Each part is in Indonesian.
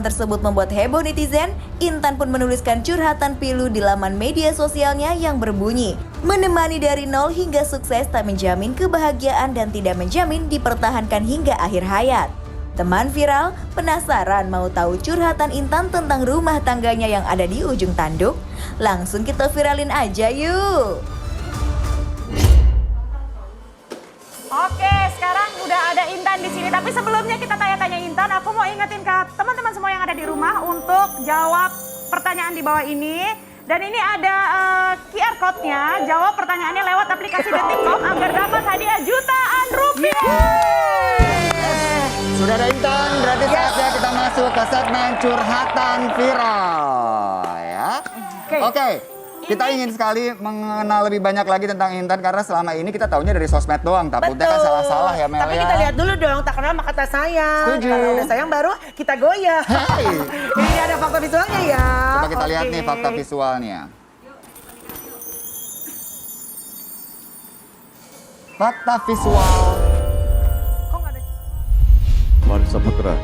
tersebut membuat heboh netizen. Intan pun menuliskan curhatan pilu di laman media sosialnya yang berbunyi, menemani dari nol hingga sukses tak menjamin kebahagiaan dan tidak menjamin dipertahankan hingga akhir hayat. Teman viral, penasaran mau tahu curhatan Intan tentang rumah tangganya yang ada di ujung tanduk? Langsung kita viralin aja yuk! Oke, sekarang udah ada Intan di sini. Tapi sebelumnya kita tanya-tanya Intan, aku mau ingetin ke teman-teman semua yang ada di rumah untuk jawab pertanyaan di bawah ini. Dan ini ada QR code-nya. Jawab pertanyaannya lewat aplikasi Detikcom agar dapat hadiah jutaan rupiah. Sudah ada Intan, berarti saatnya kita masuk ke segmen curhatan viral ya. Oke. Kita ingin sekali mengenal lebih banyak lagi tentang Intan karena selama ini kita tahunya dari sosmed doang. Takutnya kan salah-salah ya Mel. Tapi kita lihat dulu dong, tak kenal maka kata sayang. Setuju. Kalau udah sayang baru kita goyah. Hey. Ini ada fakta visualnya ya. Coba kita lihat nih fakta visualnya. Fakta visual. Kok nggak ada? Mari Saputra.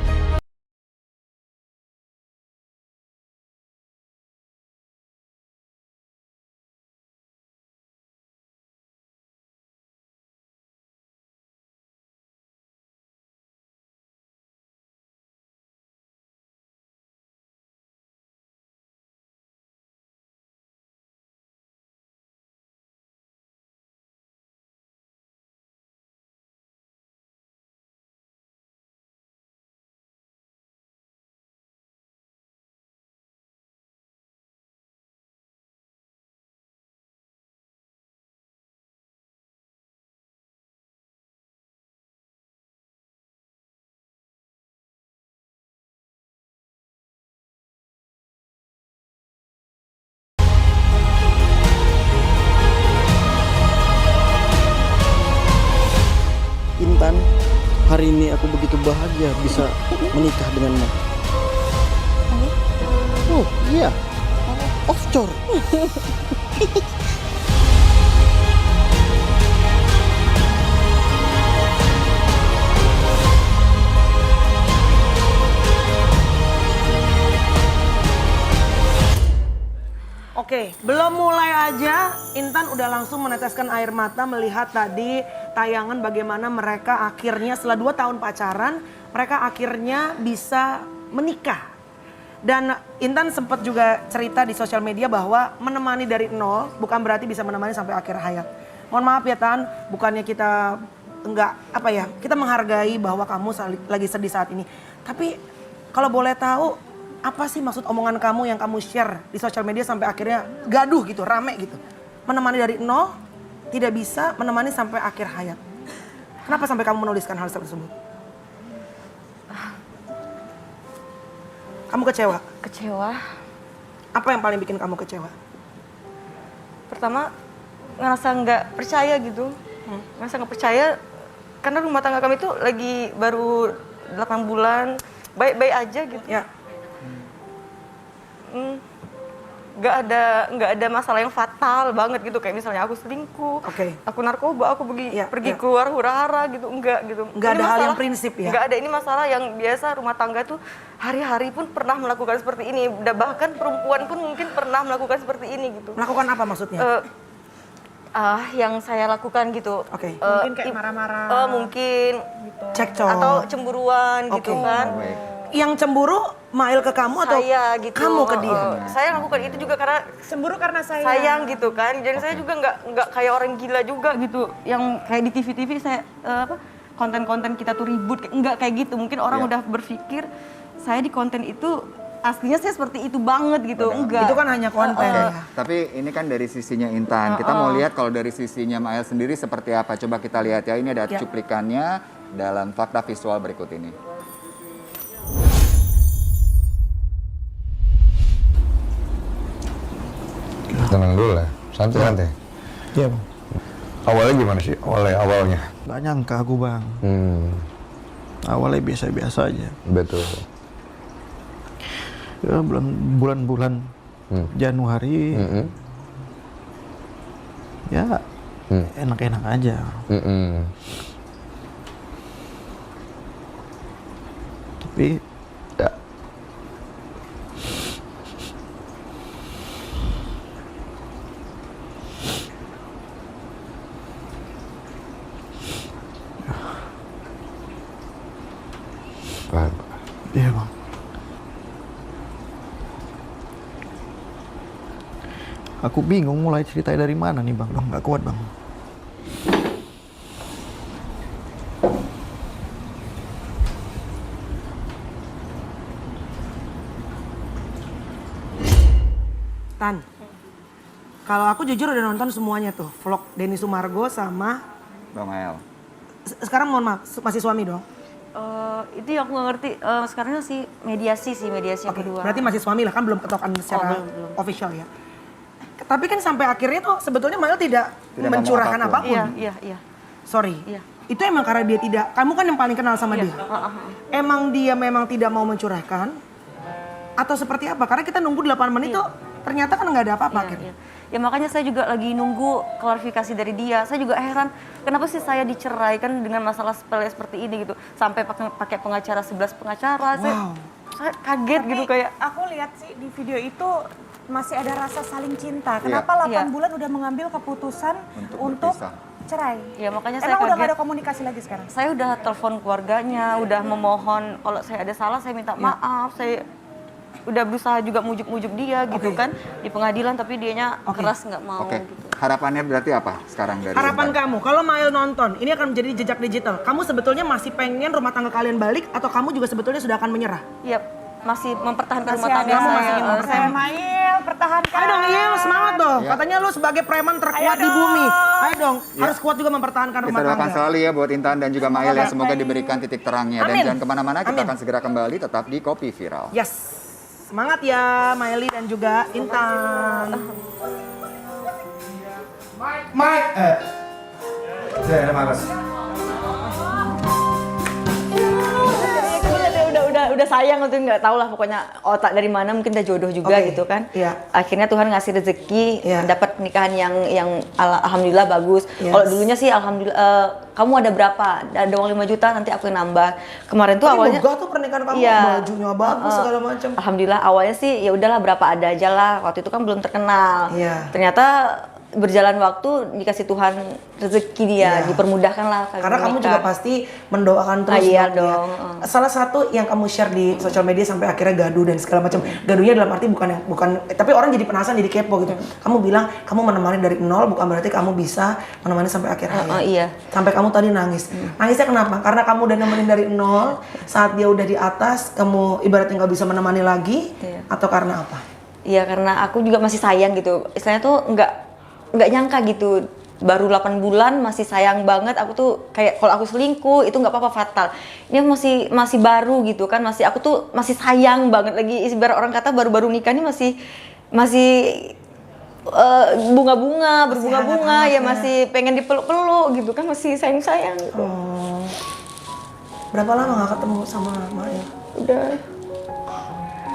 Intan, hari ini aku begitu bahagia bisa menikah denganmu. Oh iya, offshore. Oke, belum mulai aja Intan udah langsung meneteskan air mata melihat tadi tayangan bagaimana mereka akhirnya setelah 2 tahun pacaran, mereka akhirnya bisa menikah. Dan Intan sempat juga cerita di sosial media bahwa menemani dari nol bukan berarti bisa menemani sampai akhir hayat. Mohon maaf ya Tan, bukannya kita kita menghargai bahwa kamu lagi sedih saat ini. Tapi kalau boleh tahu, apa sih maksud omongan kamu yang kamu share di sosial media sampai akhirnya gaduh gitu, rame gitu. Menemani dari nol, tidak bisa menemani sampai akhir hayat. Kenapa sampai kamu menuliskan hal tersebut? Kamu kecewa? Kecewa. Apa yang paling bikin kamu kecewa? Pertama, ngerasa nggak percaya gitu. Ngerasa nggak percaya karena rumah tangga kami tuh lagi baru 8 bulan, baik-baik aja gitu. Ya. Nggak ada masalah yang fatal banget gitu, kayak misalnya aku selingkuh, aku narkoba, aku pergi keluar hura-hara gitu, enggak gitu. Nggak ada hal yang prinsip ya? Nggak ada, ini masalah yang biasa rumah tangga tuh hari-hari pun pernah melakukan seperti ini, bahkan perempuan pun mungkin pernah melakukan seperti ini gitu. Melakukan apa maksudnya? Yang saya lakukan gitu. Mungkin kayak marah-marah. Mungkin gitu. Cekcok. Atau cemburuan gitu kan. Yang cemburu Mail ke kamu atau saya, gitu. kamu ke dia? Saya lakukan itu juga karena cemburu karena sayang gitu kan. Jadi saya juga nggak kayak orang gila juga gitu. Yang kayak di TV-TV saya konten-konten kita tuh ribut, nggak kayak gitu. Mungkin orang udah berpikir saya di konten itu aslinya saya seperti itu banget gitu. Enggak. Itu kan hanya konten ya. Tapi ini kan dari sisinya Intan. Kita mau lihat kalau dari sisinya Mael sendiri seperti apa. Coba kita lihat ya. Ini ada cuplikannya dalam fakta visual berikut ini. Tenang dulu lah, santai-santai. Iya bang. Awalnya gimana sih? Awalnya? Gak nyangka aku bang. Awalnya biasa-biasa aja. Betul. Ya bulan-bulan Januari. Ya enak-enak aja. Tapi Aku bingung mulai ceritanya dari mana nih bang. Nggak kuat bang. Tan, kalau aku jujur udah nonton semuanya tuh, vlog Denny Sumargo sama Bang Mael. sekarang mohon maaf masih suami dong. Itu yang aku nggak ngerti. Sekarang sih mediasi yang Oke, kedua. berarti masih suami lah kan belum ketokan secara belum. official ya. Tapi kan sampai akhirnya tuh sebetulnya Mael tidak Tidak mencurahkan ngomong apapun. Iya. Sorry. Iya. Itu emang karena dia tidak, kamu kan yang paling kenal sama dia. Emang dia memang tidak mau mencurahkan? Atau seperti apa? Karena kita nunggu 8 menit tuh ternyata kan nggak ada apa-apa akhirnya. Ya makanya saya juga lagi nunggu klarifikasi dari dia. Saya juga heran, kenapa sih saya diceraikan dengan masalah sepele seperti ini gitu. Sampai pakai pengacara 11 pengacara. Saya kaget gitu kayak. Aku lihat sih di video itu masih ada rasa saling cinta. Kenapa 8 Iya. bulan udah mengambil keputusan untuk berpisah. cerai? Ya makanya saya Emang udah kaget. gak ada komunikasi lagi sekarang? Saya udah telepon keluarganya, udah memohon kalau saya ada salah saya minta maaf. Saya udah berusaha juga mujuk-mujuk dia gitu kan di pengadilan, tapi dianya keras nggak mau Oke, gitu. harapannya berarti apa sekarang dari Harapan Intan? kamu, kalau Mael nonton, ini akan menjadi jejak digital. Kamu sebetulnya masih pengen rumah tangga kalian balik atau kamu juga sebetulnya sudah akan menyerah? Iya, masih mempertahankan rumah Masih tangga ada, saya. masih ingin mempertahankan. Mail, pertahankan. Ayo dong, iya semangat dong. Iya. Katanya lu sebagai preman terkuat Ayo di dong. bumi. Ayo dong, Iya. harus kuat juga mempertahankan rumah Kita doakan tangga. selalu ya buat Intan dan juga Mael ya. Semoga diberikan titik terangnya. Dan Amin. jangan kemana-mana, kita Amin. akan segera kembali tetap di Kopi Viral. Yes. Semangat ya Maeli dan juga Intan. Udah sayang tuh nggak tahu lah pokoknya otak dari mana, mungkin udah jodoh juga Oke. gitu kan. Iya. Akhirnya Tuhan ngasih rezeki, Iya. dapat nikahan yang alhamdulillah bagus. Yes. Kalau dulunya sih alhamdulillah kamu ada berapa? Ada uang 5 juta, nanti aku yang nambah. Kemarin tuh Tapi awalnya megah tuh pernikahan kamu, Iya. bajunya bagus segala macam. Alhamdulillah awalnya sih ya udahlah berapa ada aja lah. Waktu itu kan belum terkenal. Iya. Ternyata berjalan waktu dikasih Tuhan rezeki dia, Iya. dipermudahkan lah. Karena kamu juga pasti mendoakan terus Iya ya. dong. Salah satu yang kamu share di sosial media sampai akhirnya gaduh dan segala macam. Gaduhnya dalam arti tapi orang jadi penasaran, jadi kepo gitu. Kamu bilang kamu menemani dari nol, bukan berarti kamu bisa menemani sampai akhir hayat. Iya. Sampai kamu tadi nangis. Nangisnya kenapa? Karena kamu udah nemenin dari nol, saat dia udah di atas, kamu ibaratnya nggak bisa menemani lagi, Iya. atau karena apa? Iya, karena aku juga masih sayang gitu. Istilahnya tuh nggak nyangka gitu. Baru 8 bulan masih sayang banget. Aku tuh kayak kalau aku selingkuh itu nggak apa-apa, fatal. Ini masih baru gitu kan. Aku tuh masih sayang banget lagi. Ibarat orang kata baru-baru nikah ini masih berbunga-bunga ya, masih pengen dipeluk-peluk gitu kan, masih sayang-sayang gitu. Oh. Berapa lama nggak ketemu sama Maya?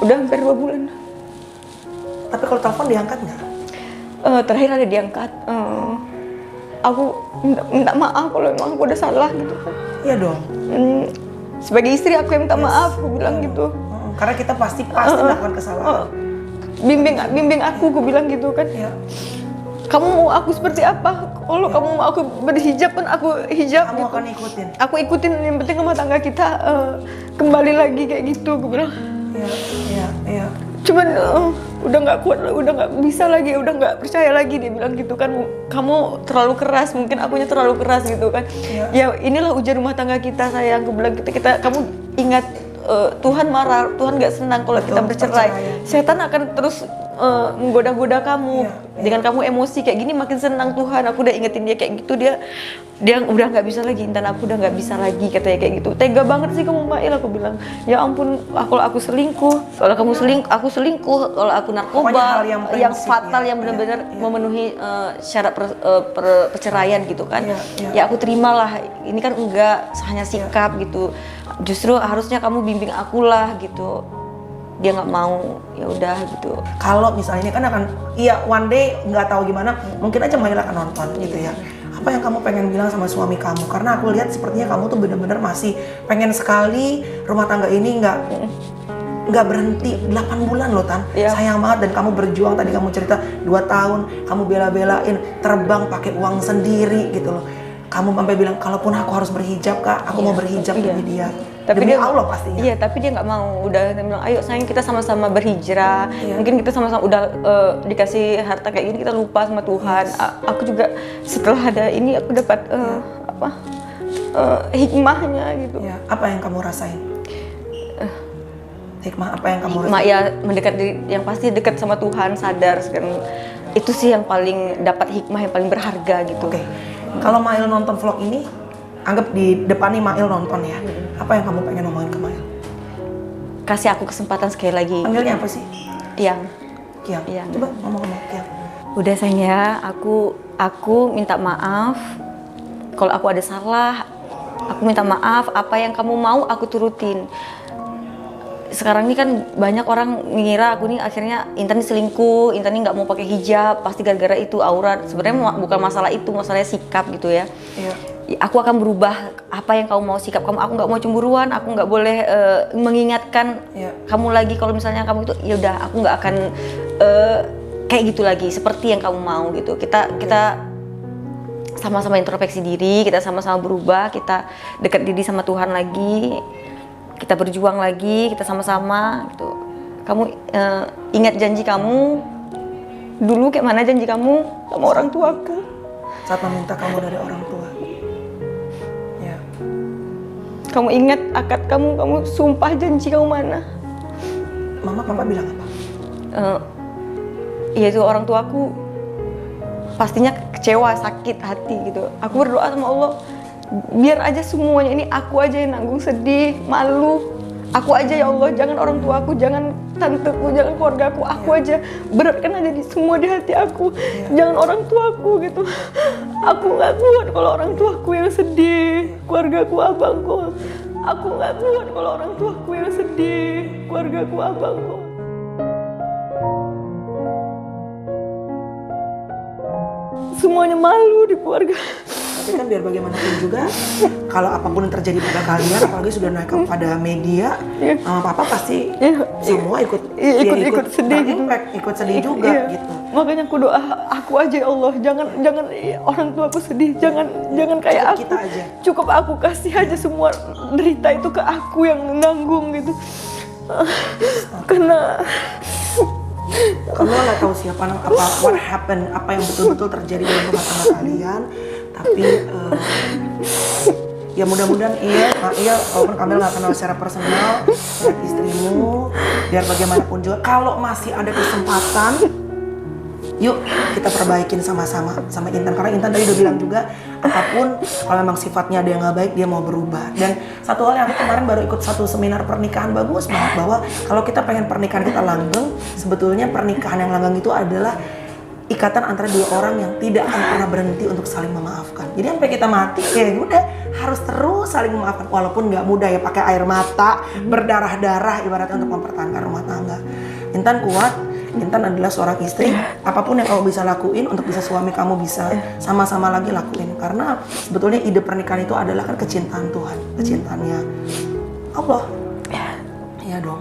Udah hampir 2 bulan. Tapi kalau telepon diangkat nggak? Terakhir ada diangkat. Aku minta maaf kalau emang aku udah salah gitu kan. Iya dong. Sebagai istri aku yang minta maaf, aku bilang gitu. Karena kita pasti melakukan kesalahan. Bimbing aku bilang gitu kan. Ya. Kamu mau aku seperti apa? Kalau kamu mau aku berhijab pun aku hijab. Kamu gitu. akan ikutin. Aku ikutin, yang penting rumah tangga kita kembali lagi kayak gitu, aku bilang. Iya. Cuman udah nggak kuat, udah nggak bisa lagi, udah nggak percaya lagi, dia bilang gitu kan. Kamu terlalu keras, mungkin akunya terlalu keras gitu kan. Ya inilah ujian rumah tangga kita, sayang. Aku bilang kamu ingat Tuhan marah, Tuhan nggak senang kalau kita bercerai. Setan akan terus menggoda-goda kamu. Dengan kamu emosi kayak gini makin senang Tuhan. Aku udah ingetin dia kayak gitu, dia udah nggak bisa lagi, Intan, aku udah nggak bisa lagi, katanya kayak gitu. Tega banget sih kamu, Mail, aku bilang. Ya ampun, kalau aku selingkuh, kalau kamu aku selingkuh, kalau aku narkoba, Pokoknya hal yang yang prinsip, fatal, ya. yang benar-benar memenuhi syarat perceraian gitu kan. Iya. Ya aku terimalah, ini kan enggak hanya sikap gitu. Justru harusnya kamu bimbing aku lah gitu. Dia nggak mau, ya udah gitu. Kalau misalnya ini kan akan, iya one day nggak tahu gimana, mungkin aja Mail akan nonton gitu ya. Apa yang kamu pengen bilang sama suami kamu? Karena aku lihat sepertinya kamu tuh benar-benar masih pengen sekali rumah tangga ini nggak berhenti. 8 bulan loh, Tan. Iya. Sayang banget, dan kamu berjuang, tadi kamu cerita 2 tahun kamu bela-belain terbang pakai uang sendiri gitu loh. Kamu sampai bilang, kalaupun aku harus berhijab, Kak, aku mau berhijab demi dia. Tapi Demi dia Allah pastinya. Iya, tapi dia nggak mau. Udah dia bilang, ayo sayang kita sama-sama berhijrah. Mungkin kita sama-sama udah dikasih harta kayak gini kita lupa sama Tuhan. Aku juga setelah ada ini aku dapat hikmahnya gitu. Ya, apa yang kamu rasain? Hikmah apa yang kamu rasain? Hikmah ya mendekat yang pasti dekat sama Tuhan, sadar sekarang. Itu sih yang paling dapat hikmah yang paling berharga gitu. Oke. Kalau Mail nonton vlog ini, anggap di depan nih Mail nonton ya. Apa yang kamu pengen ngomongin ke Mail? Kasih aku kesempatan sekali lagi. Panggilnya apa sih? Tiang. Kiang. Kiang. Coba ngomong-ngomong Kiang. Udah sayang ya, aku minta maaf. Kalau aku ada salah, aku minta maaf. Apa yang kamu mau aku turutin. Sekarang ini kan banyak orang mengira aku nih akhirnya Intan ini selingkuh, Intan ini nggak mau pakai hijab, pasti gara-gara itu aurat. Sebenarnya bukan masalah itu, masalahnya sikap gitu ya. Iya. Aku akan berubah apa yang kamu mau, sikap kamu. Aku nggak mau cemburuan, aku nggak boleh mengingatkan kamu lagi kalau misalnya kamu itu, ya udah aku nggak akan kayak gitu lagi, seperti yang kamu mau gitu. Kita sama-sama introspeksi diri, kita sama-sama berubah, kita dekat diri sama Tuhan lagi. Kita berjuang lagi, kita sama-sama gitu. Kamu ingat janji kamu dulu, kayak mana janji kamu sama orang tuaku Saat meminta kamu dari orang tua. Ya. Kamu ingat akad kamu sumpah janji kamu mana? Mama papa bilang apa? Ya itu orang tuaku pastinya kecewa, sakit hati gitu. Aku berdoa sama Allah, biar aja semuanya ini aku aja yang nanggung sedih, malu. Aku aja ya Allah, jangan orang tuaku, jangan tanteku, jangan keluargaku, aku aja. Beratkan aja semua di hati aku. Jangan orang tuaku gitu. Aku nggak kuat kalau orang tuaku yang sedih, keluargaku, abangku. Aku nggak kuat kalau orang tuaku yang sedih, keluargaku, abangku. Semuanya malu di keluarga. Tapi kan biar bagaimanapun juga, kalau apapun yang terjadi pada kalian, apalagi sudah naik kepada media, mama papa pasti semua ikut sedih gitu. Ikut sedih juga gitu. Makanya aku doa, aku aja ya Allah, jangan orang tua aku sedih, jangan kayak Cukup aku. kita aja. Cukup aku kasih aja semua derita itu ke aku yang menanggung gitu. Karena kamu nggak tahu siapa what happened, apa yang betul-betul terjadi dalam rumah tangga kalian. Tapi ya mudah-mudahan Mail, walaupun Kamil nggak kenal secara personal, lihat istrimu, biar bagaimanapun juga kalau masih ada kesempatan, yuk kita perbaikin sama-sama sama Intan. Karena Intan tadi udah bilang juga, apapun kalau memang sifatnya ada yang nggak baik, dia mau berubah. Dan satu hal yang aku kemarin baru ikut satu seminar pernikahan bagus banget, bahwa kalau kita pengen pernikahan kita langgeng, sebetulnya pernikahan yang langgeng itu adalah ikatan antara dua orang yang tidak akan pernah berhenti untuk saling memaafkan. Jadi sampai kita mati ya udah harus terus saling memaafkan, walaupun nggak mudah ya, pakai air mata, berdarah-darah ibaratnya untuk mempertahankan rumah tangga. Intan kuat, Intan adalah seorang istri. Apapun yang kamu bisa lakuin untuk bisa suami kamu bisa sama-sama lagi lakuin, karena sebetulnya ide pernikahan itu adalah kan kecintaan Tuhan, kecintaannya Allah. Ya dong.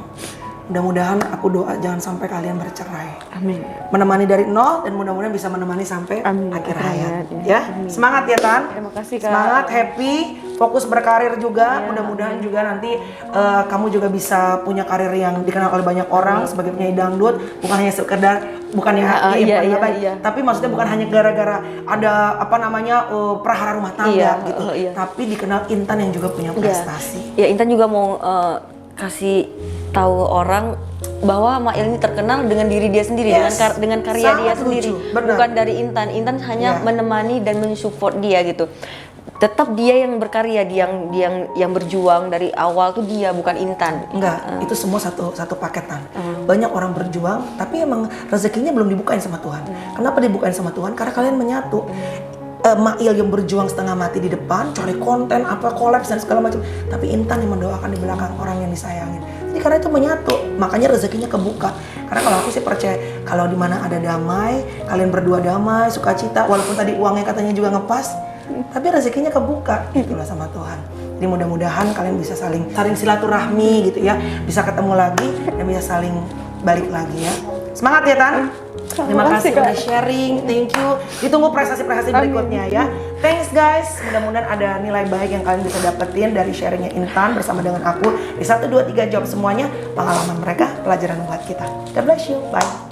Mudah-mudahan aku doa jangan sampai kalian bercerai. Amin. Menemani dari nol dan mudah-mudahan bisa menemani sampai akhir hayat. Ya, semangat ya Tan. Terima kasih Kak. Semangat, happy, fokus berkarir juga. Mudah-mudahan juga nanti kamu juga bisa punya karir yang dikenal oleh banyak orang sebagai penyanyi dangdut, bukan hanya sekedar tapi maksudnya bukan hanya gara-gara ada prahara rumah tangga gitu. Tapi dikenal Intan yang juga punya prestasi. Ya Intan juga mau kasih tahu orang bahwa Mail ini terkenal dengan diri dia sendiri, dengan karya dia sendiri, bukan dari Intan. Intan hanya menemani dan mensupport dia gitu. Tetap dia yang berkarya, dia yang berjuang dari awal tuh dia, bukan Intan. Enggak, itu semua satu paketan. Banyak orang berjuang, tapi emang rezekinya belum dibukain sama Tuhan. Kenapa dibukain sama Tuhan? Karena kalian menyatu. Mail yang berjuang setengah mati di depan, cari konten, kolaps dan segala macam. Tapi Intan yang mendoakan di belakang orang yang disayangin. Jadi karena itu menyatu, makanya rezekinya kebuka. Karena kalau aku sih percaya, kalau di mana ada damai, kalian berdua damai, sukacita, walaupun tadi uangnya katanya juga ngepas, tapi rezekinya kebuka, itulah sama Tuhan. Jadi mudah-mudahan kalian bisa saling silaturahmi gitu ya, bisa ketemu lagi dan bisa saling balik lagi ya. Semangat ya Tan. Terima kasih udah sharing, thank you. Ditunggu prestasi-prestasi berikutnya ya. Thanks guys, mudah-mudahan ada nilai baik yang kalian bisa dapetin dari sharingnya Intan bersama dengan aku di 1, 2, 3 jawab semuanya. Pengalaman mereka, pelajaran buat kita. God bless you, bye.